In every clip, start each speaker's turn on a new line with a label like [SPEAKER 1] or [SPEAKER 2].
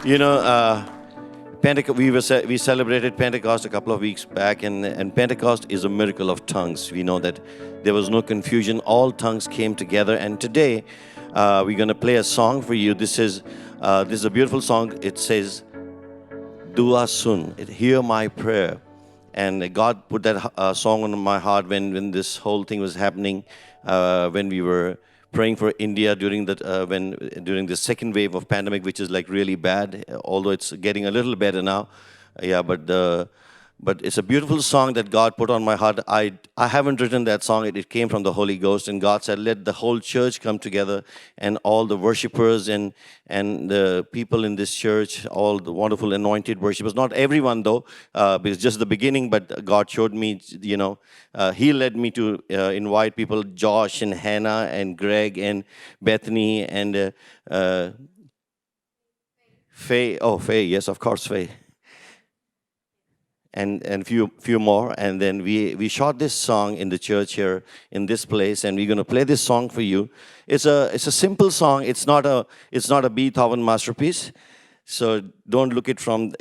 [SPEAKER 1] You know, we celebrated Pentecost a couple of weeks back, and Pentecost is a miracle of tongues. We know that there was no confusion; all tongues came together. And today, we're going to play a song for you. This is a beautiful song. It says, "Dua sun," hear my prayer. And God put that song on my heart when this whole thing was happening, when we were praying for India during during the second wave of pandemic, which is like really bad. Although it's getting a little better now, yeah. But it's a beautiful song that God put on my heart. I haven't written that song. It came from the Holy Ghost, and God said, "Let the whole church come together, and all the worshipers and the people in this church, all the wonderful anointed worshipers. Not everyone though, it's just the beginning. But God showed me, He led me to invite people: Josh and Hannah and Greg and Bethany and Faye. Oh, Faye, yes, of course, Faye." And few more, and then we shot this song in the church here in this place, and we're going to play this song for you. It's a simple song. It's not a Beethoven masterpiece, so don't look it from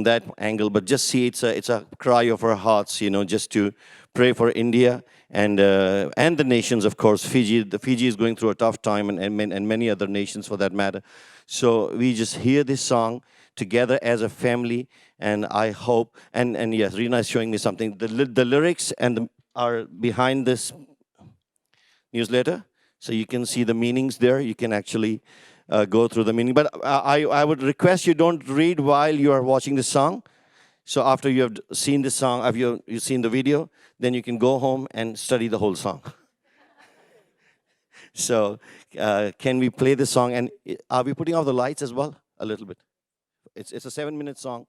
[SPEAKER 1] that angle, but just see it's a cry of our hearts, just to pray for India and the nations, of course. Fiji is going through a tough time, and many other nations for that matter. So we just hear this song together as a family, and I hope, and yes, Rina is showing me something. The lyrics are behind this newsletter, so you can see the meanings there. You can actually go through the meaning. But I would request you don't read while you are watching the song. So after you have seen the song, have you seen the video, then you can go home and study the whole song. So can we play the song? And are we putting off the lights as well? A little bit. It's a 7-minute song.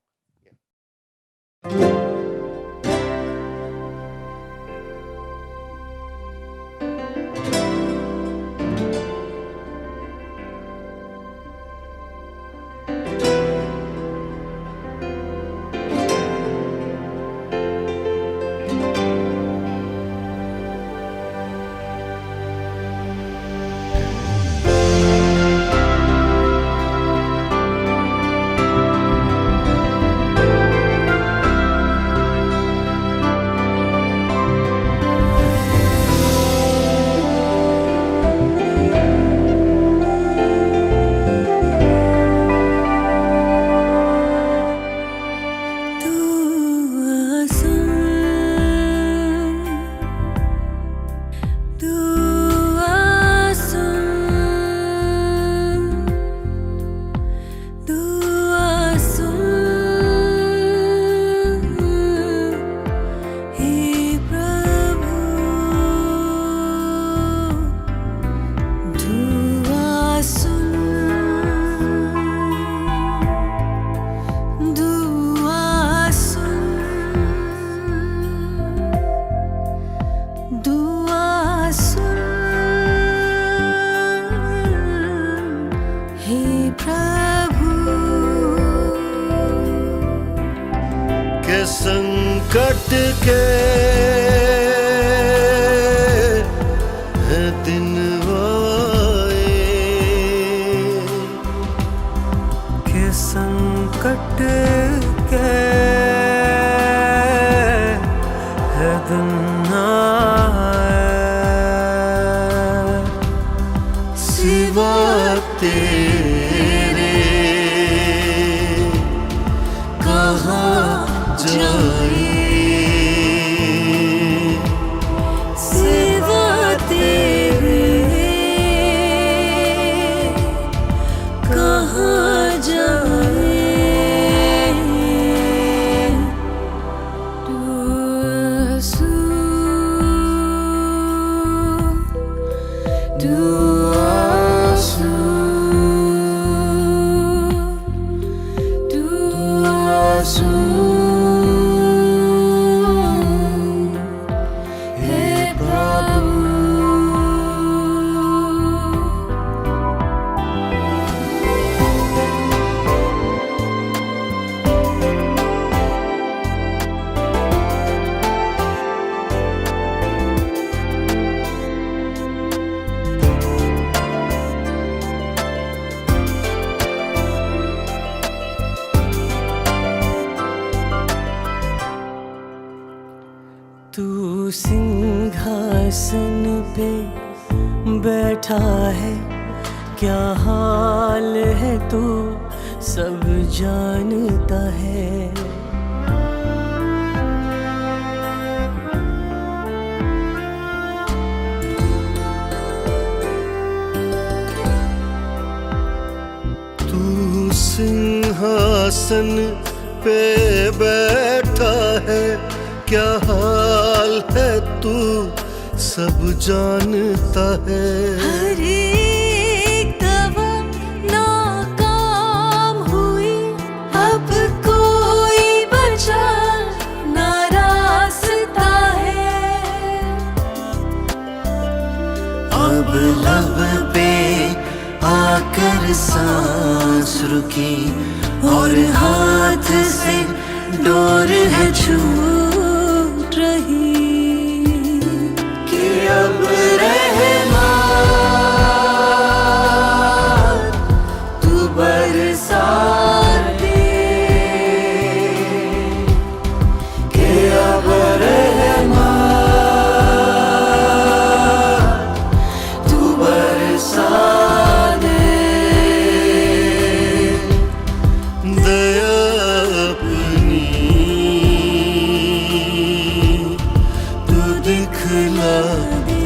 [SPEAKER 1] संकट के दिन आए के संकट के दिन आए सिवा तेरे कहाँ जाए सिवा तेरे कहाँ जाए
[SPEAKER 2] तू सिंहासन पे बैठा है, क्या हाल है तू सब जानता है।
[SPEAKER 3] तू सिंहासन पे बैठा है, क्या हाल है तू सब जानता है।
[SPEAKER 2] हर एक दवा नाकाम हुई, अब कोई बचा ना रास्ता है।
[SPEAKER 3] अब लब पे आकर सांस रुकी और हाथ से डोर है छूट रही कि अब रहना
[SPEAKER 2] तू बरसा दे,
[SPEAKER 3] कि अब रहना
[SPEAKER 2] तू बरसा दे।
[SPEAKER 3] दया अपनी तू दिखला दे।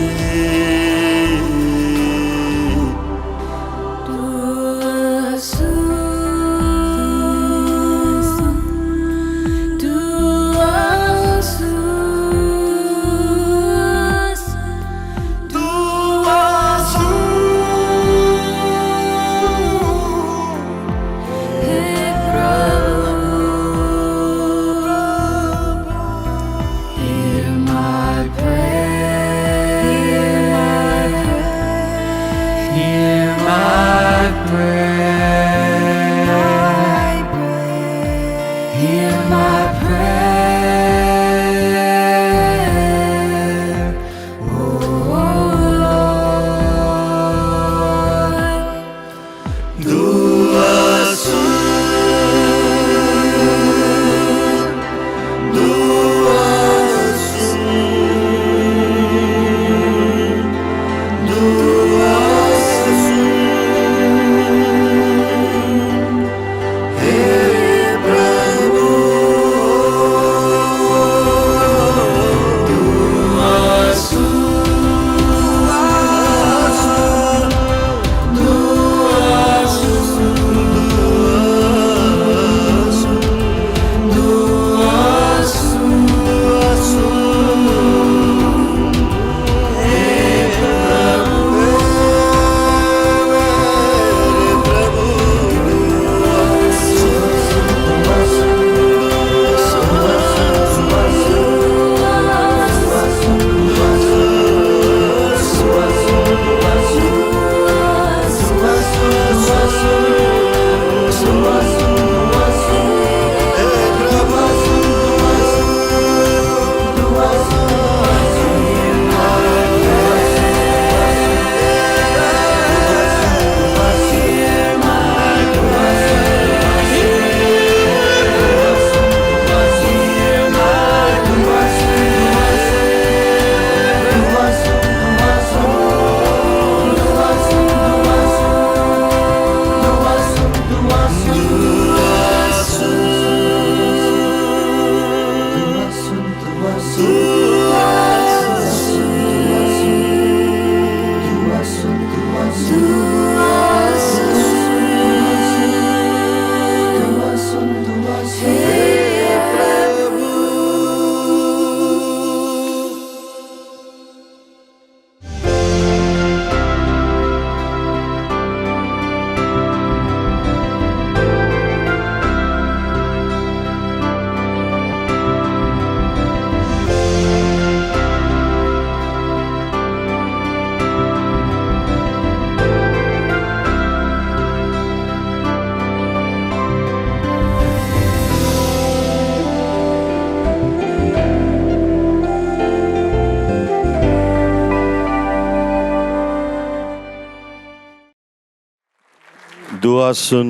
[SPEAKER 1] Dua sun,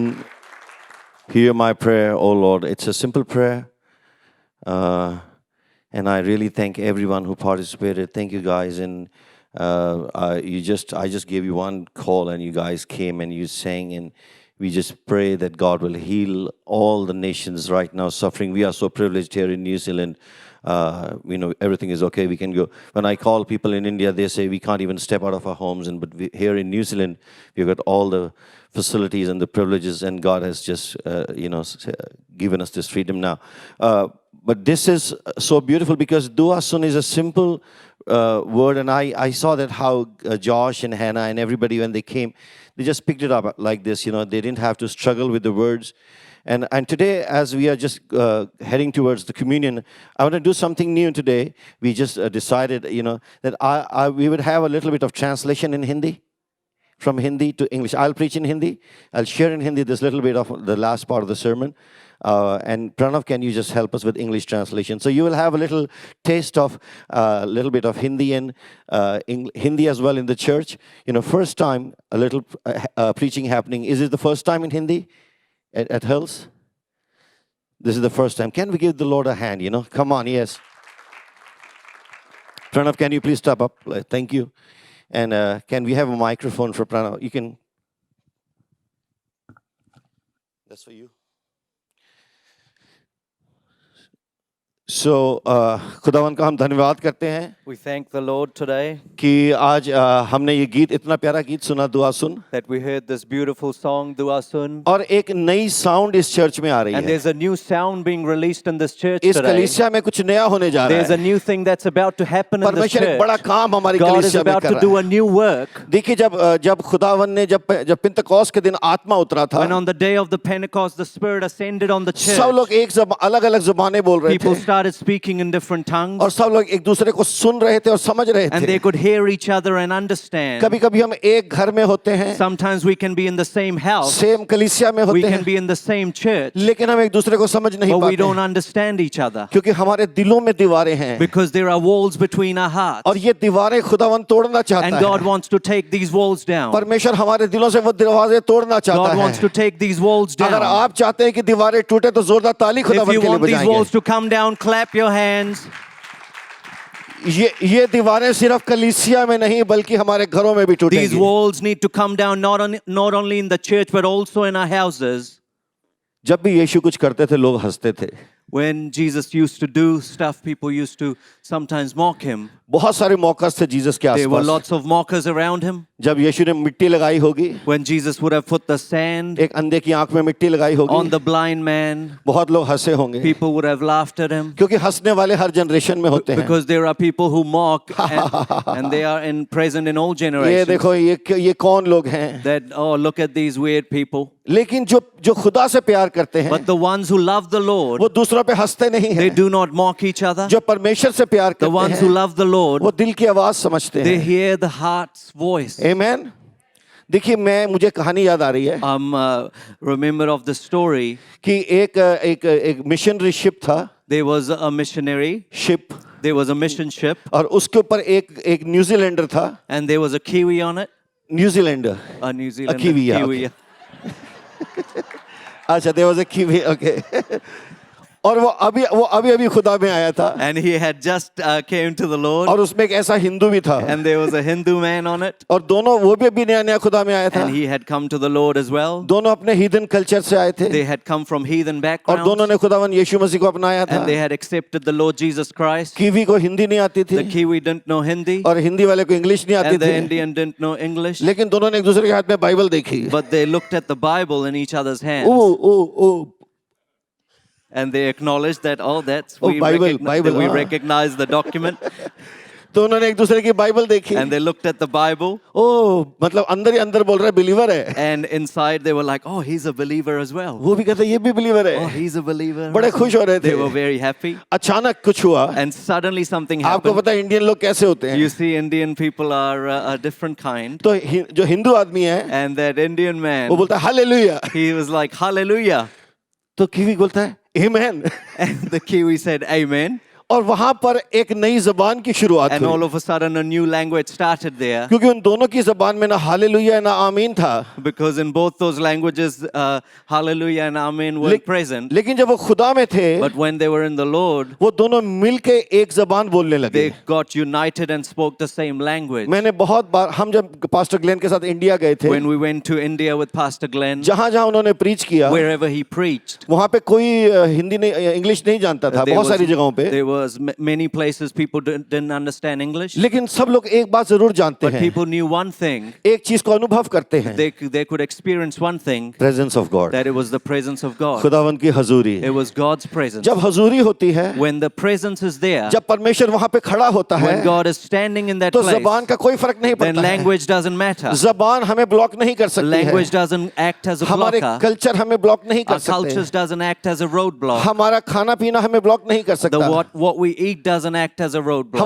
[SPEAKER 1] hear my prayer, O Lord. It's a simple prayer. And I really thank everyone who participated. Thank you guys. And I just gave you one call, and you guys came and you sang, and we just pray that God will heal all the nations right now suffering. We are so privileged here in New Zealand. Everything is okay. We can go. When I call people in India, they say we can't even step out of our homes. Here in New Zealand, we've got all the facilities and the privileges, and God has just given us this freedom now. But this is so beautiful because Dua Sun is a simple word, and I saw that how Josh and Hannah and everybody, when they came, they just picked it up like this. They didn't have to struggle with the words. And today, as we are just heading towards the communion, I want to do something new today. We just decided, that we would have a little bit of translation in Hindi, from Hindi to English. I'll preach in Hindi. I'll share in Hindi this little bit of the last part of the sermon. And Pranav, can you just help us with English translation? So you will have a little taste of a little bit of Hindi and Hindi as well in the church. First time a little preaching happening. Is it the first time in Hindi at Hills? This is the first time. Can we give the Lord a hand? Come on, yes. Pranav, can you please step up? Thank you. And can we have a microphone for Pranav? You can. That's for you. So, खुदावन का हम धन्यवाद करते हैं
[SPEAKER 4] We thank the Lord today
[SPEAKER 1] कि आज हमने ये गीत, इतना प्यारा गीत सुना, दुआ सुन,
[SPEAKER 4] that we heard this beautiful song, Dua Sun.
[SPEAKER 1] और एक नई साउंड इस चर्च में आ रही
[SPEAKER 4] And
[SPEAKER 1] है.
[SPEAKER 4] there's a new sound being released in this church
[SPEAKER 1] इस
[SPEAKER 4] today.
[SPEAKER 1] कलीसिया में कुछ नया होने जा रहा
[SPEAKER 4] There's a
[SPEAKER 1] है.
[SPEAKER 4] new thing that's about to happen in this
[SPEAKER 1] परमेश्वर एक बड़ा
[SPEAKER 4] church.
[SPEAKER 1] काम हमारी
[SPEAKER 4] God is
[SPEAKER 1] कलीसिया में
[SPEAKER 4] about
[SPEAKER 1] कर
[SPEAKER 4] to
[SPEAKER 1] रहा
[SPEAKER 4] do
[SPEAKER 1] है.
[SPEAKER 4] a new work.
[SPEAKER 1] देखिए जब खुदावन ने जब पिंतकोस्त के दिन आत्मा उतरा था,
[SPEAKER 4] When on the day of the Pentecost, the Spirit ascended on the
[SPEAKER 1] सब लोग
[SPEAKER 4] church.
[SPEAKER 1] एक अलग-अलग जुबानें बोल रहे
[SPEAKER 4] People
[SPEAKER 1] थे,
[SPEAKER 4] started speaking in different tongues.
[SPEAKER 1] और सब लोग एक दूसरे को सुन रहे थे और समझ रहे
[SPEAKER 4] And
[SPEAKER 1] थे.
[SPEAKER 4] they could hear each other and understand.
[SPEAKER 1] कभी-कभी हम एक घर में होते हैं,
[SPEAKER 4] Sometimes we can be in the same house.
[SPEAKER 1] Same कलीसिया में
[SPEAKER 4] We
[SPEAKER 1] होते
[SPEAKER 4] can
[SPEAKER 1] हैं,
[SPEAKER 4] be in the same church.
[SPEAKER 1] लेकिन हम एक दूसरे को समझ नहीं
[SPEAKER 4] But we
[SPEAKER 1] पाते
[SPEAKER 4] don't
[SPEAKER 1] हैं,
[SPEAKER 4] understand each other.
[SPEAKER 1] क्योंकि हमारे दिलों में दीवारें हैं,
[SPEAKER 4] Because there are walls between our hearts.
[SPEAKER 1] और ये दीवारें खुदावन तोड़ना चाहता
[SPEAKER 4] And God
[SPEAKER 1] है.
[SPEAKER 4] wants to take these walls down.
[SPEAKER 1] परमेश्वर हमारे दिलों से वो दरवाजे तोड़ना चाहता
[SPEAKER 4] God wants
[SPEAKER 1] है.
[SPEAKER 4] to take these walls
[SPEAKER 1] अगर
[SPEAKER 4] down.
[SPEAKER 1] आप चाहते हैं कि दीवारें टूटे तो जोरदार ताली
[SPEAKER 4] If
[SPEAKER 1] खुदावन
[SPEAKER 4] you
[SPEAKER 1] के लिए
[SPEAKER 4] want these
[SPEAKER 1] बजाएंगे.
[SPEAKER 4] walls to come down, clap your hands.
[SPEAKER 1] ये दीवारें सिर्फ कलीसिया में नहीं बल्कि हमारे घरों में भी
[SPEAKER 4] These
[SPEAKER 1] टूटेंगी.
[SPEAKER 4] walls need to come down not only in the church but also in our houses.
[SPEAKER 1] जब भी यीशु कुछ करते थे लोग हंसते थे.
[SPEAKER 4] When Jesus used to do stuff, people used to sometimes mock him.
[SPEAKER 1] बहुत सारे मौकस थे जीसस के
[SPEAKER 4] There were
[SPEAKER 1] आसपास.
[SPEAKER 4] lots of mockers around him.
[SPEAKER 1] जब यीशु ने मिट्टी लगाई होगी,
[SPEAKER 4] When Jesus would have put the sand
[SPEAKER 1] एक अंधे की आंख में मिट्टी लगाई
[SPEAKER 4] on
[SPEAKER 1] होगी,
[SPEAKER 4] the blind man,
[SPEAKER 1] बहुत लोग हंसे होंगे,
[SPEAKER 4] people would have laughed at him.
[SPEAKER 1] क्योंकि हंसने वाले हर जनरेशन में होते हैं.
[SPEAKER 4] Because there are people who mock and they are present in all
[SPEAKER 1] ये
[SPEAKER 4] generations.
[SPEAKER 1] देखो ये कौन लोग हैं.
[SPEAKER 4] That, oh, look at these weird people.
[SPEAKER 1] लेकिन जो खुदा से प्यार करते हैं
[SPEAKER 4] But the ones who love the Lord,
[SPEAKER 1] वो दूसरों पे हंसते नहीं
[SPEAKER 4] they
[SPEAKER 1] हैं.
[SPEAKER 4] do not mock each other.
[SPEAKER 1] जो परमेश्वर से प्यार
[SPEAKER 4] The
[SPEAKER 1] करते
[SPEAKER 4] ones who
[SPEAKER 1] हैं
[SPEAKER 4] love the Lord,
[SPEAKER 1] वो दिल की आवाज समझते
[SPEAKER 4] they
[SPEAKER 1] हैं.
[SPEAKER 4] hear the heart's voice.
[SPEAKER 1] आमेन. देखिए मुझे कहानी याद आ रही है
[SPEAKER 4] Remember of the story,
[SPEAKER 1] कि एक मिशनरी शिप था,
[SPEAKER 4] there was a missionary,
[SPEAKER 1] ship,
[SPEAKER 4] there was a mission ship,
[SPEAKER 1] और उसके ऊपर एक न्यूजीलैंडर था.
[SPEAKER 4] and there was a Kiwi on it.
[SPEAKER 1] New Zealander.
[SPEAKER 4] A New Zealander.
[SPEAKER 1] Kiwi, yeah,
[SPEAKER 4] Kiwi,
[SPEAKER 1] okay. अच्छा, there was a Kiwi, okay. और वो अभी खुदा में आया था.
[SPEAKER 4] And he had just came to the Lord,
[SPEAKER 1] और उसमें एक ऐसा हिंदू भी था.
[SPEAKER 4] and there was a Hindu man on it,
[SPEAKER 1] और दोनों वो भी अभी नया खुदा में आया था.
[SPEAKER 4] and he had come to the Lord as well.
[SPEAKER 1] दोनों अपने हीदन कल्चर से आए थे.
[SPEAKER 4] They had come from heathen
[SPEAKER 1] और
[SPEAKER 4] backgrounds,
[SPEAKER 1] दोनों ने खुदावन यीशु मसीह को अपनाया था.
[SPEAKER 4] and they had accepted the Lord Jesus Christ.
[SPEAKER 1] Kiwi को हिंदी नहीं आती
[SPEAKER 4] The
[SPEAKER 1] थी,
[SPEAKER 4] Kiwi didn't know Hindi,
[SPEAKER 1] और हिंदी वाले को इंग्लिश नहीं आती
[SPEAKER 4] and the
[SPEAKER 1] थी.
[SPEAKER 4] Indian didn't know English,
[SPEAKER 1] लेकिन दोनों ने एक दूसरे के हाथ में बाइबल देखी.
[SPEAKER 4] but they looked at the Bible in each other's hands,
[SPEAKER 1] O
[SPEAKER 4] and they acknowledged that, oh, that's
[SPEAKER 1] Oh, Bible,
[SPEAKER 4] that we
[SPEAKER 1] हाँ.
[SPEAKER 4] recognize the document,
[SPEAKER 1] तो उन्होंने एक दूसरे की बाइबल देखी.
[SPEAKER 4] and they looked at the Bible,
[SPEAKER 1] ओ मतलब अंदर ही अंदर बोल रहा है बिलीवर है.
[SPEAKER 4] and inside they were like, oh, he's a believer as well.
[SPEAKER 1] वो भी कहता है ये भी बिलीवर
[SPEAKER 4] Oh,
[SPEAKER 1] है.
[SPEAKER 4] he's a believer.
[SPEAKER 1] बड़े खुश हो रहे थे.
[SPEAKER 4] They were very happy,
[SPEAKER 1] अचानक कुछ हुआ.
[SPEAKER 4] and suddenly something
[SPEAKER 1] आपको
[SPEAKER 4] happened.
[SPEAKER 1] पता है इंडियन लोग कैसे होते हैं.
[SPEAKER 4] You see, Indian people are a different kind,
[SPEAKER 1] तो जो हिंदू आदमी है
[SPEAKER 4] and that Indian man,
[SPEAKER 1] वो बोलता है hallelujah.
[SPEAKER 4] he was like, hallelujah.
[SPEAKER 1] तो कीवी बोलता है आमेन.
[SPEAKER 4] And the Kiwi said, amen.
[SPEAKER 1] और वहां पर एक नई जबान की शुरुआत
[SPEAKER 4] And all
[SPEAKER 1] हुई,
[SPEAKER 4] of a sudden, a new language started there.
[SPEAKER 1] क्योंकि उन दोनों की जबान में ना हालेलुया ना आमीन था।
[SPEAKER 4] Because in both those languages, hallelujah and amen were present.
[SPEAKER 1] लेकिन जब वो खुदा में थे,
[SPEAKER 4] But when they were in the Lord,
[SPEAKER 1] वो दोनों मिलके एक जबान बोलने लगे।
[SPEAKER 4] they got united and spoke the same language.
[SPEAKER 1] मैंने बहुत बार, हम जब पास्टर ग्लेन के साथ इंडिया गए थे,
[SPEAKER 4] When we went to India with Pastor Glenn,
[SPEAKER 1] जहां जहां उन्होंने प्रीच किया,
[SPEAKER 4] wherever he preached,
[SPEAKER 1] वहां पे कोई हिंदी नहीं, इंग्लिश नहीं जानता था, बहुत सारी जगहों पे।
[SPEAKER 4] there was many places people didn't understand English.
[SPEAKER 1] लेकिन सब लोग एक बात जरूर जानते
[SPEAKER 4] But
[SPEAKER 1] हैं,
[SPEAKER 4] people knew one thing.
[SPEAKER 1] एक चीज को अनुभव करते हैं,
[SPEAKER 4] They could experience one thing,
[SPEAKER 1] presence of God,
[SPEAKER 4] that it was the presence of God.
[SPEAKER 1] खुदावंद की हजूरी।
[SPEAKER 4] It was God's presence.
[SPEAKER 1] जब हजूरी होती है,
[SPEAKER 4] When the presence is there,
[SPEAKER 1] जब परमेश्वर वहां पे खड़ा होता है,
[SPEAKER 4] when God is standing in that
[SPEAKER 1] तो
[SPEAKER 4] place,
[SPEAKER 1] जबान का कोई फर्क नहीं
[SPEAKER 4] then
[SPEAKER 1] पड़ता है।
[SPEAKER 4] language doesn't matter.
[SPEAKER 1] जबान हमें ब्लॉक नहीं कर सकती
[SPEAKER 4] Language
[SPEAKER 1] है,
[SPEAKER 4] doesn't act as a
[SPEAKER 1] हमारे
[SPEAKER 4] blocker.
[SPEAKER 1] कल्चर हमें ब्लॉक नहीं कर
[SPEAKER 4] Our cultures
[SPEAKER 1] सकते,
[SPEAKER 4] doesn't act as a roadblock.
[SPEAKER 1] हमारा खाना पीना हमें ब्लॉक नहीं कर
[SPEAKER 4] The
[SPEAKER 1] सकता,
[SPEAKER 4] what we eat doesn't act as a roadblock.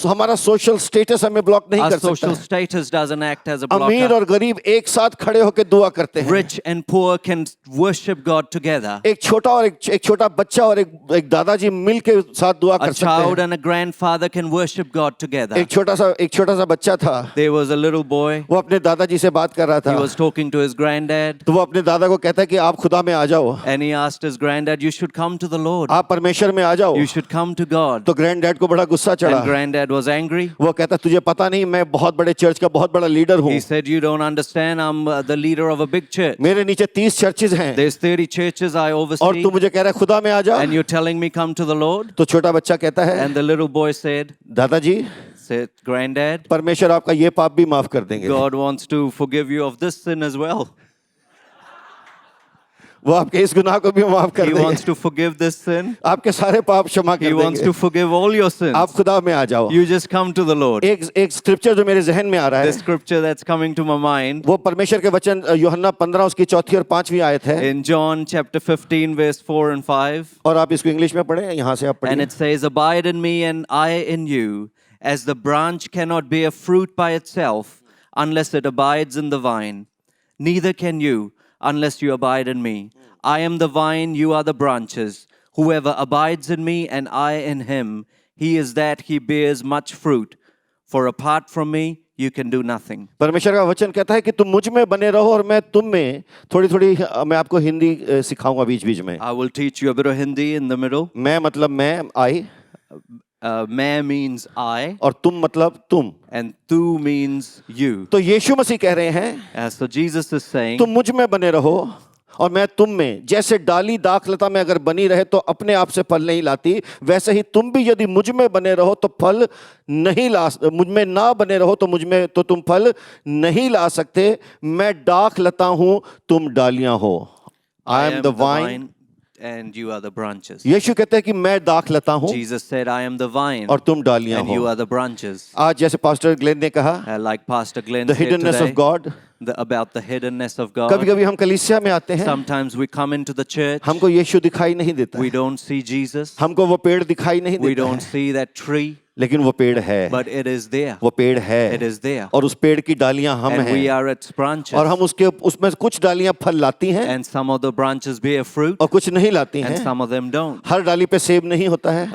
[SPEAKER 1] हमारा सोशल स्टेटस हमें ब्लॉक नहीं
[SPEAKER 4] Our
[SPEAKER 1] कर
[SPEAKER 4] social
[SPEAKER 1] सकता।
[SPEAKER 4] status doesn't act as a
[SPEAKER 1] अमीर
[SPEAKER 4] blocker.
[SPEAKER 1] और गरीब एक साथ खड़े होकर दुआ करते हैं।
[SPEAKER 4] Rich and poor can worship God together.
[SPEAKER 1] एक छोटा और एक छोटा बच्चा और एक दादाजी मिल के साथ दुआ कर
[SPEAKER 4] A
[SPEAKER 1] सकते
[SPEAKER 4] child
[SPEAKER 1] हैं।
[SPEAKER 4] and a grandfather can worship God together.
[SPEAKER 1] एक छोटा सा बच्चा था,
[SPEAKER 4] There was a little boy.
[SPEAKER 1] वो अपने दादाजी से बात कर रहा
[SPEAKER 4] He
[SPEAKER 1] था,
[SPEAKER 4] was talking to his granddad,
[SPEAKER 1] तो वो अपने दादा को कहता है कि आप खुदा में आ जाओ,
[SPEAKER 4] and he asked his granddad, "You should come to the Lord.
[SPEAKER 1] आप परमेश्वर में आ जाओ।
[SPEAKER 4] You should come to God."
[SPEAKER 1] तो ग्रैंड डैड को बड़ा गुस्सा चढ़ा,
[SPEAKER 4] And granddad was angry.
[SPEAKER 1] वो कहता तुझे पता नहीं मैं बहुत बड़े चर्च का बहुत बड़ा लीडर हूँ,
[SPEAKER 4] He said, "You don't understand. I'm the leader of a big church.
[SPEAKER 1] मेरे नीचे 30 चर्चेज हैं,
[SPEAKER 4] There's 30 churches I
[SPEAKER 1] और
[SPEAKER 4] oversee,
[SPEAKER 1] तू मुझे कह रहा है खुदा में आ जा।
[SPEAKER 4] and you're telling me come to the Lord?"
[SPEAKER 1] तो छोटा बच्चा कहता है,
[SPEAKER 4] And the little boy said,
[SPEAKER 1] दादाजी
[SPEAKER 4] "Granddad,
[SPEAKER 1] परमेश्वर आपका ये पाप भी माफ कर देंगे,
[SPEAKER 4] God wants to forgive you of this sin as well.
[SPEAKER 1] वो आपके इस गुनाह को भी माफ कर
[SPEAKER 4] He
[SPEAKER 1] देंगे,
[SPEAKER 4] wants to forgive this sin.
[SPEAKER 1] आपके सारे पाप क्षमा
[SPEAKER 4] He
[SPEAKER 1] कर
[SPEAKER 4] wants
[SPEAKER 1] देंगे,
[SPEAKER 4] to forgive all your sins.
[SPEAKER 1] आप खुदा में आ जाओ।
[SPEAKER 4] You just come to the Lord."
[SPEAKER 1] एक स्क्रिप्चर जो मेरे जहन में आ रहा
[SPEAKER 4] The
[SPEAKER 1] है,
[SPEAKER 4] scripture that's coming to my mind
[SPEAKER 1] वो परमेश्वर के वचन यूहन्ना 15 उसकी 4 और 5वीं आयत है,
[SPEAKER 4] in John chapter 15, verse 4 and 5.
[SPEAKER 1] और आप इसको इंग्लिश में पढ़ें, यहाँ से आप
[SPEAKER 4] And
[SPEAKER 1] पढ़िए।
[SPEAKER 4] it says, "Abide in me and I in you, as the branch cannot bear fruit by itself unless it abides in the vine. Neither can you unless you abide in me. I am the vine, you are the branches. Whoever abides in me and I in him, he is that he bears much fruit. For apart from me, you can do nothing."
[SPEAKER 1] परमेश्वर का वचन कहता है कि तुम मुझ में बने रहो और मैं तुम में। थोड़ी मैं आपको हिंदी सिखाऊंगा बीच बीच में।
[SPEAKER 4] I will teach you a bit of Hindi in the middle.
[SPEAKER 1] मैं मतलब मैं, आई,
[SPEAKER 4] मैं means I,
[SPEAKER 1] और तुम मतलब तुम।
[SPEAKER 4] and tu means you.
[SPEAKER 1] तो यीशु मसीह कह रहे हैं
[SPEAKER 4] So Jesus is saying,
[SPEAKER 1] तुम मुझ में बने रहो और मैं तुम में। जैसे डाली दाखलता में अगर बनी रहे तो अपने आप से फल नहीं लाती, वैसे ही तुम भी यदि मुझ में बने रहो तो फल नहीं ला, मुझ में ना बने रहो तो मुझ में तो तुम फल नहीं ला सकते। मैं दाखलता हूं, तुम डालियां हो।
[SPEAKER 4] I
[SPEAKER 1] I am the wine,
[SPEAKER 4] and you are the branches.
[SPEAKER 1] यीशु कहते हैं कि मैं दाखलता हूं
[SPEAKER 4] Jesus said, "I am the vine
[SPEAKER 1] और तुम डालियां
[SPEAKER 4] and you
[SPEAKER 1] हो।
[SPEAKER 4] are the branches."
[SPEAKER 1] आज जैसे पास्टर ग्लेन ने कहा,
[SPEAKER 4] Like Pastor Glenn
[SPEAKER 1] the
[SPEAKER 4] said
[SPEAKER 1] हिडननेस
[SPEAKER 4] today,
[SPEAKER 1] of God.
[SPEAKER 4] about the hiddenness of
[SPEAKER 1] कभी
[SPEAKER 4] God.
[SPEAKER 1] कभी हम कलीसिया में आते हैं,
[SPEAKER 4] Sometimes we come into the church,
[SPEAKER 1] हमको यीशु दिखाई नहीं देता,
[SPEAKER 4] we don't see Jesus,
[SPEAKER 1] हमको वो पेड़ दिखाई नहीं
[SPEAKER 4] we
[SPEAKER 1] देता
[SPEAKER 4] don't
[SPEAKER 1] है,
[SPEAKER 4] see that tree,
[SPEAKER 1] लेकिन वो पेड़ है,
[SPEAKER 4] but it is there.
[SPEAKER 1] वो पेड़ है,
[SPEAKER 4] It is there.
[SPEAKER 1] और उस पेड़ की डालियां हम
[SPEAKER 4] And we
[SPEAKER 1] हैं,
[SPEAKER 4] are its branches.
[SPEAKER 1] और हम उसमें कुछ डालियां फल लाती हैं
[SPEAKER 4] And some of the branches bear fruit,
[SPEAKER 1] और कुछ नहीं लाती
[SPEAKER 4] and
[SPEAKER 1] हैं।
[SPEAKER 4] some of them don't.
[SPEAKER 1] हर डाली पे सेब नहीं होता है,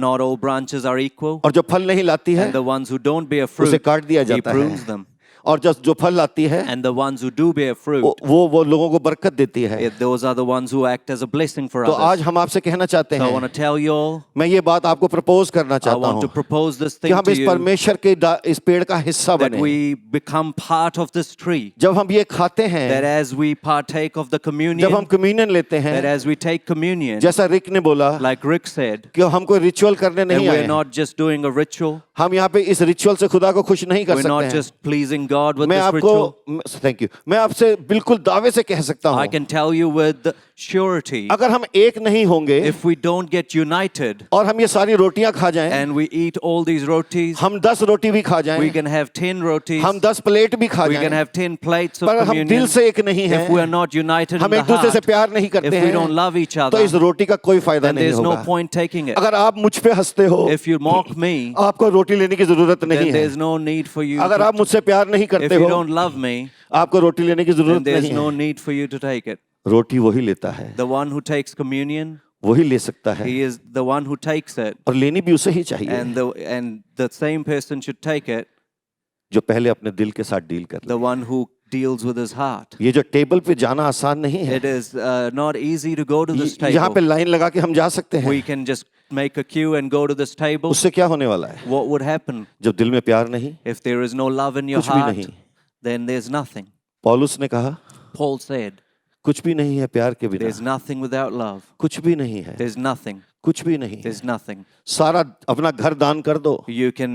[SPEAKER 4] Not all branches are equal.
[SPEAKER 1] और जो फल नहीं लाती है
[SPEAKER 4] And the ones who don't bear
[SPEAKER 1] उसे
[SPEAKER 4] fruit,
[SPEAKER 1] काट दिया
[SPEAKER 4] he
[SPEAKER 1] जाता
[SPEAKER 4] prunes
[SPEAKER 1] है,
[SPEAKER 4] them.
[SPEAKER 1] और जो फल लाती है
[SPEAKER 4] And the ones who do bear fruit,
[SPEAKER 1] वो लोगों को बरकत देती है।
[SPEAKER 4] those are the ones who act as a blessing for
[SPEAKER 1] तो आज
[SPEAKER 4] others.
[SPEAKER 1] हम आपसे कहना चाहते
[SPEAKER 4] So I want
[SPEAKER 1] हैं,
[SPEAKER 4] to tell you all,
[SPEAKER 1] मैं ये बात आपको प्रपोज करना
[SPEAKER 4] I
[SPEAKER 1] चाहता
[SPEAKER 4] want to
[SPEAKER 1] हूँ
[SPEAKER 4] propose this
[SPEAKER 1] कि
[SPEAKER 4] thing
[SPEAKER 1] हम
[SPEAKER 4] to
[SPEAKER 1] इस
[SPEAKER 4] you,
[SPEAKER 1] परमेश्वर के इस पेड़ का हिस्सा
[SPEAKER 4] that
[SPEAKER 1] बने।
[SPEAKER 4] we become part of this tree,
[SPEAKER 1] जब हम ये खाते
[SPEAKER 4] that
[SPEAKER 1] हैं,
[SPEAKER 4] as we partake of the
[SPEAKER 1] जब हम
[SPEAKER 4] communion,
[SPEAKER 1] कम्युनियन लेते
[SPEAKER 4] that
[SPEAKER 1] हैं,
[SPEAKER 4] as we take communion,
[SPEAKER 1] जैसा रिक ने बोला
[SPEAKER 4] like Rick said,
[SPEAKER 1] कि हम कोई रिचुअल करने
[SPEAKER 4] that
[SPEAKER 1] नहीं आए
[SPEAKER 4] we're
[SPEAKER 1] हैं।
[SPEAKER 4] not just doing a ritual,
[SPEAKER 1] हम यहाँ पे इस रिचुअल से खुदा को खुश नहीं कर
[SPEAKER 4] we're
[SPEAKER 1] सकते
[SPEAKER 4] not
[SPEAKER 1] हैं।
[SPEAKER 4] just pleasing God with
[SPEAKER 1] मैं
[SPEAKER 4] this
[SPEAKER 1] आपको,
[SPEAKER 4] ritual.
[SPEAKER 1] थैंक यू, मैं आपसे बिल्कुल दावे से कह सकता
[SPEAKER 4] I
[SPEAKER 1] हूँ,
[SPEAKER 4] can tell you with surety,
[SPEAKER 1] अगर हम एक नहीं होंगे
[SPEAKER 4] if we don't get united
[SPEAKER 1] और हम ये सारी रोटियां खा जाएं,
[SPEAKER 4] and we eat all these rotis,
[SPEAKER 1] हम 10 रोटी भी खा
[SPEAKER 4] we
[SPEAKER 1] जाएं,
[SPEAKER 4] can have 10 rotis,
[SPEAKER 1] हम 10 प्लेट भी खा
[SPEAKER 4] we can
[SPEAKER 1] जाएं,
[SPEAKER 4] have 10 plates of
[SPEAKER 1] पर हम
[SPEAKER 4] communion.
[SPEAKER 1] दिल से एक नहीं हैं,
[SPEAKER 4] If we are not united in
[SPEAKER 1] हम
[SPEAKER 4] the
[SPEAKER 1] एक दूसरे से
[SPEAKER 4] heart,
[SPEAKER 1] प्यार नहीं
[SPEAKER 4] if
[SPEAKER 1] करते
[SPEAKER 4] we don't
[SPEAKER 1] हैं,
[SPEAKER 4] love each
[SPEAKER 1] तो
[SPEAKER 4] other,
[SPEAKER 1] इस रोटी का कोई फायदा
[SPEAKER 4] then
[SPEAKER 1] नहीं
[SPEAKER 4] there's no
[SPEAKER 1] होगा।
[SPEAKER 4] point taking it.
[SPEAKER 1] अगर आप मुझ पे हंसते हो,
[SPEAKER 4] If you mock me,
[SPEAKER 1] आपको रोटी लेने की जरूरत नहीं
[SPEAKER 4] then
[SPEAKER 1] है।
[SPEAKER 4] there's no need for you
[SPEAKER 1] अगर आप
[SPEAKER 4] to,
[SPEAKER 1] मुझसे प्यार नहीं
[SPEAKER 4] if
[SPEAKER 1] करते
[SPEAKER 4] you
[SPEAKER 1] हो,
[SPEAKER 4] don't love me,
[SPEAKER 1] आपको रोटी लेने की
[SPEAKER 4] then
[SPEAKER 1] जरूरत
[SPEAKER 4] there's
[SPEAKER 1] नहीं
[SPEAKER 4] no
[SPEAKER 1] है।
[SPEAKER 4] need for you to take it.
[SPEAKER 1] रोटी वही लेता है
[SPEAKER 4] The one who takes communion,
[SPEAKER 1] वही ले सकता है,
[SPEAKER 4] He is the one who takes it,
[SPEAKER 1] और लेनी भी उसे ही चाहिए
[SPEAKER 4] and the same person should take it,
[SPEAKER 1] जो पहले अपने दिल के साथ डील कर ले।
[SPEAKER 4] the one who deals with his heart.
[SPEAKER 1] ये जो टेबल पे जाना आसान नहीं है,
[SPEAKER 4] It is not easy to go to this
[SPEAKER 1] यहाँ पे
[SPEAKER 4] table.
[SPEAKER 1] लाइन लगा के हम जा सकते हैं,
[SPEAKER 4] We can just make a queue and go to this table.
[SPEAKER 1] उससे क्या होने वाला है?
[SPEAKER 4] What would happen
[SPEAKER 1] जब दिल में प्यार नहीं,
[SPEAKER 4] if there is no love in your
[SPEAKER 1] कुछ भी
[SPEAKER 4] heart?
[SPEAKER 1] नहीं।
[SPEAKER 4] Then there's nothing.
[SPEAKER 1] पौलुस ने कहा
[SPEAKER 4] Paul said,
[SPEAKER 1] कुछ भी नहीं है प्यार के बिना,
[SPEAKER 4] there's nothing without love.
[SPEAKER 1] कुछ भी नहीं है,
[SPEAKER 4] There's nothing.
[SPEAKER 1] कुछ भी नहीं है।
[SPEAKER 4] There's nothing.
[SPEAKER 1] सारा अपना घर दान कर दो,
[SPEAKER 4] You can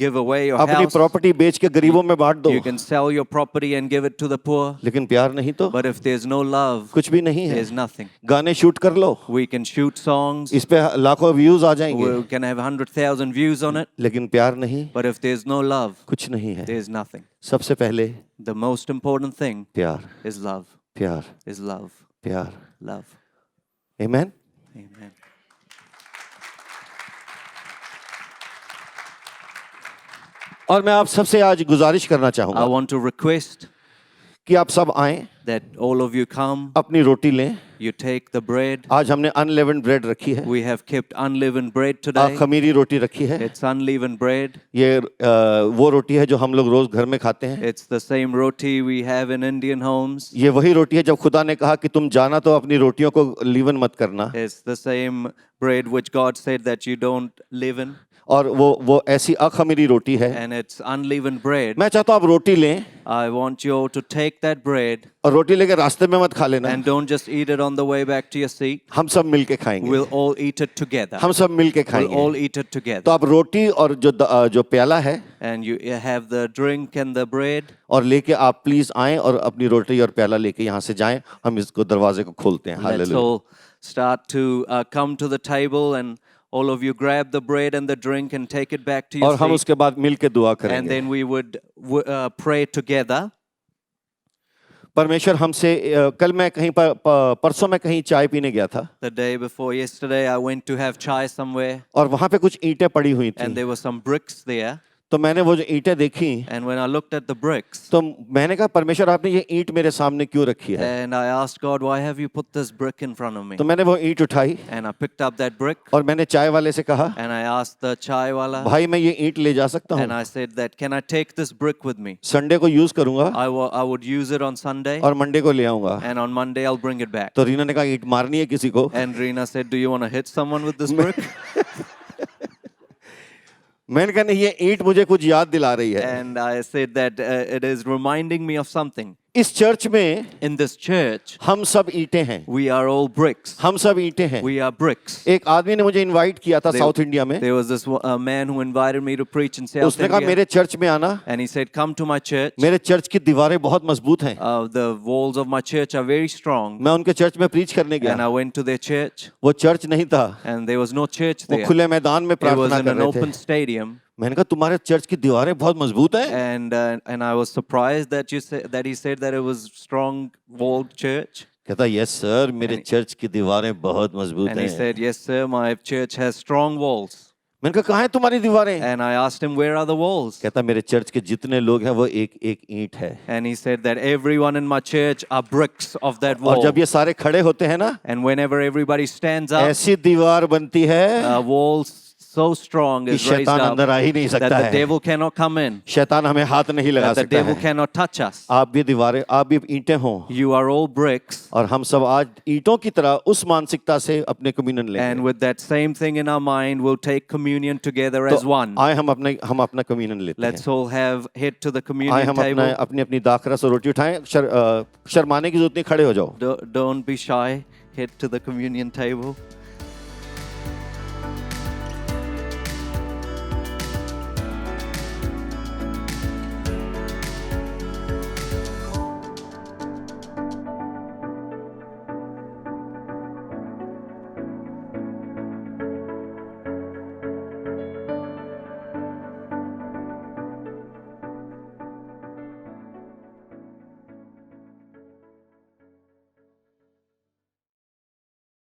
[SPEAKER 4] give away your
[SPEAKER 1] अपनी
[SPEAKER 4] house.
[SPEAKER 1] प्रॉपर्टी बेच के गरीबों में बांट दो,
[SPEAKER 4] You can sell your property and give it to the poor.
[SPEAKER 1] लेकिन प्यार नहीं तो
[SPEAKER 4] But if there's no love,
[SPEAKER 1] कुछ भी नहीं है।
[SPEAKER 4] there's nothing.
[SPEAKER 1] गाने शूट कर लो,
[SPEAKER 4] We can shoot songs.
[SPEAKER 1] इस पे लाखों व्यूज आ जाएंगे,
[SPEAKER 4] We can have 100,000 views on it.
[SPEAKER 1] लेकिन प्यार नहीं,
[SPEAKER 4] But if there's no love,
[SPEAKER 1] कुछ नहीं है।
[SPEAKER 4] there's nothing.
[SPEAKER 1] सबसे पहले
[SPEAKER 4] The most important thing
[SPEAKER 1] प्यार,
[SPEAKER 4] is love.
[SPEAKER 1] प्यार,
[SPEAKER 4] Is love.
[SPEAKER 1] प्यार।
[SPEAKER 4] Love.
[SPEAKER 1] आमेन।
[SPEAKER 4] Amen.
[SPEAKER 1] और मैं आप सबसे आज गुजारिश करना
[SPEAKER 4] I
[SPEAKER 1] चाहूंगा
[SPEAKER 4] want to request
[SPEAKER 1] कि आप सब आएं,
[SPEAKER 4] that all of you come.
[SPEAKER 1] अपनी रोटी लें।
[SPEAKER 4] You take the bread.
[SPEAKER 1] आज हमने अनलेवेंड ब्रेड रखी है,
[SPEAKER 4] We have kept unleavened bread today.
[SPEAKER 1] खमीरी रोटी रखी है।
[SPEAKER 4] It's unleavened bread.
[SPEAKER 1] ये वो रोटी है जो हम लोग रोज घर में खाते हैं।
[SPEAKER 4] It's the same roti we have in Indian homes.
[SPEAKER 1] ये वही रोटी है जब खुदा ने कहा कि तुम जाना तो अपनी रोटियों को लीवन मत करना,
[SPEAKER 4] It's the same bread which God said that you don't leaven.
[SPEAKER 1] और वो ऐसी अखमीरी रोटी है।
[SPEAKER 4] And it's unleavened bread.
[SPEAKER 1] मैं चाहता हूँ आप रोटी लें
[SPEAKER 4] I want you to take that bread
[SPEAKER 1] और रोटी लेके रास्ते में मत खा लेना,
[SPEAKER 4] and don't just eat it on the way back to your seat.
[SPEAKER 1] हम सब मिल के खाएंगे,
[SPEAKER 4] We'll all eat it together.
[SPEAKER 1] हम सब मिल के
[SPEAKER 4] We'll
[SPEAKER 1] खाएंगे।
[SPEAKER 4] all eat it
[SPEAKER 1] तो
[SPEAKER 4] together.
[SPEAKER 1] आप रोटी और जो प्याला है
[SPEAKER 4] And you have the drink and the bread.
[SPEAKER 1] और लेके आप प्लीज आएं और अपनी रोटी और प्याला लेके यहाँ से जाएं, हम इसको दरवाजे को खोलते हैं।
[SPEAKER 4] Let's
[SPEAKER 1] hallelujah.
[SPEAKER 4] all start to come to the table, and all of you grab the bread and the drink and take it back to
[SPEAKER 1] और
[SPEAKER 4] your
[SPEAKER 1] हम
[SPEAKER 4] seat.
[SPEAKER 1] उसके बाद मिल के दुआ
[SPEAKER 4] And
[SPEAKER 1] करेंगे।
[SPEAKER 4] then we would pray together.
[SPEAKER 1] परमेश्वर हमसे कल मैं कहीं परसों मैं कहीं चाय पीने गया था
[SPEAKER 4] The day before yesterday, I went to have chai somewhere,
[SPEAKER 1] और वहां पे कुछ ईंटें पड़ी हुई
[SPEAKER 4] and
[SPEAKER 1] थी,
[SPEAKER 4] there were some bricks there.
[SPEAKER 1] तो मैंने वो जो ईंटें देखी
[SPEAKER 4] And when I looked at the bricks,
[SPEAKER 1] तो मैंने कहा परमेश्वर आपने ये ईंट मेरे सामने क्यों रखी है?
[SPEAKER 4] and I asked God, why have you put this brick in front of me?
[SPEAKER 1] तो मैंने वो ईंट उठाई
[SPEAKER 4] And I picked up that brick,
[SPEAKER 1] और मैंने चाय वाले से कहा
[SPEAKER 4] and I asked the chai wala,
[SPEAKER 1] भाई मैं ये ईंट ले जा सकता
[SPEAKER 4] and
[SPEAKER 1] हूँ,
[SPEAKER 4] I said that, can I take this brick with me?
[SPEAKER 1] Sunday को यूज करूंगा
[SPEAKER 4] I would use it on Sunday,
[SPEAKER 1] और मंडे को ले आऊंगा।
[SPEAKER 4] and on Monday I'll bring it back.
[SPEAKER 1] तो रीना ने कहा ईंट मारनी है किसी को?
[SPEAKER 4] And Reena said, do you want to hit someone with this brick?
[SPEAKER 1] मैंने कहा नहीं, ये ईंट मुझे कुछ याद दिला रही है।
[SPEAKER 4] And I said that it is reminding me of something.
[SPEAKER 1] इस चर्च में
[SPEAKER 4] In this church,
[SPEAKER 1] हम सब ईंटें हैं,
[SPEAKER 4] we are all bricks.
[SPEAKER 1] हम सब ईंटें हैं।
[SPEAKER 4] We are bricks.
[SPEAKER 1] एक आदमी ने मुझे इनवाइट किया था
[SPEAKER 4] There-
[SPEAKER 1] साउथ इंडिया में,
[SPEAKER 4] There was this man who invited me to preach in South
[SPEAKER 1] उसने कहा
[SPEAKER 4] India.
[SPEAKER 1] मेरे चर्च में आना,
[SPEAKER 4] And he said, come to my church.
[SPEAKER 1] मेरे चर्च की दीवारें बहुत मजबूत हैं।
[SPEAKER 4] The walls of my church are very strong.
[SPEAKER 1] मैं उनके चर्च में प्रीच करने
[SPEAKER 4] And I
[SPEAKER 1] गया,
[SPEAKER 4] went to their church,
[SPEAKER 1] वो चर्च नहीं था,
[SPEAKER 4] and there was no church
[SPEAKER 1] वो
[SPEAKER 4] there.
[SPEAKER 1] खुले मैदान में
[SPEAKER 4] It was
[SPEAKER 1] प्रार्थना
[SPEAKER 4] in
[SPEAKER 1] कर
[SPEAKER 4] an
[SPEAKER 1] रहे
[SPEAKER 4] open
[SPEAKER 1] थे।
[SPEAKER 4] stadium.
[SPEAKER 1] मैंने कहा तुम्हारे चर्च की दीवारें बहुत मजबूत हैं।
[SPEAKER 4] And I was surprised that he said that it was strong walled church.
[SPEAKER 1] कहता यस सर, मेरे चर्च की दीवारें बहुत मजबूत
[SPEAKER 4] And he
[SPEAKER 1] हैं।
[SPEAKER 4] said, yes sir, my church has strong walls.
[SPEAKER 1] मैंने कहा कहाँ है तुम्हारी दीवारें?
[SPEAKER 4] And I asked him, where are the walls?
[SPEAKER 1] कहता मेरे चर्च के जितने लोग हैं वो एक एक ईंट है,
[SPEAKER 4] And he said that everyone in my church are bricks of that
[SPEAKER 1] और
[SPEAKER 4] wall.
[SPEAKER 1] जब ये सारे खड़े होते हैं ना,
[SPEAKER 4] And whenever everybody stands up,
[SPEAKER 1] ऐसी दीवार बनती है
[SPEAKER 4] walls so strong
[SPEAKER 1] कि
[SPEAKER 4] is raised
[SPEAKER 1] शैतान
[SPEAKER 4] up
[SPEAKER 1] अंदर आ ही नहीं
[SPEAKER 4] that
[SPEAKER 1] सकता
[SPEAKER 4] the
[SPEAKER 1] है।
[SPEAKER 4] devil cannot come in,
[SPEAKER 1] शैतान हमें हाथ नहीं लगा
[SPEAKER 4] that the
[SPEAKER 1] सकता
[SPEAKER 4] devil
[SPEAKER 1] है।
[SPEAKER 4] cannot touch us.
[SPEAKER 1] आप भी दीवारें, आप भी ईंटें हों,
[SPEAKER 4] You are all bricks.
[SPEAKER 1] और हम सब आज ईंटों की तरह उस मानसिकता से अपने कम्युनियन
[SPEAKER 4] And
[SPEAKER 1] लेंगे।
[SPEAKER 4] with that same thing in our mind, we'll take communion together as
[SPEAKER 1] तो
[SPEAKER 4] one.
[SPEAKER 1] आए हम अपना कम्युनियन लेते
[SPEAKER 4] Let's
[SPEAKER 1] हैं।
[SPEAKER 4] all head to the
[SPEAKER 1] आए
[SPEAKER 4] communion
[SPEAKER 1] हम
[SPEAKER 4] table.
[SPEAKER 1] अपनी दाखरस और रोटी उठाएं, शर्माने की जरूरत नहीं, खड़े हो जाओ।
[SPEAKER 4] Don't be shy. Head to the communion table.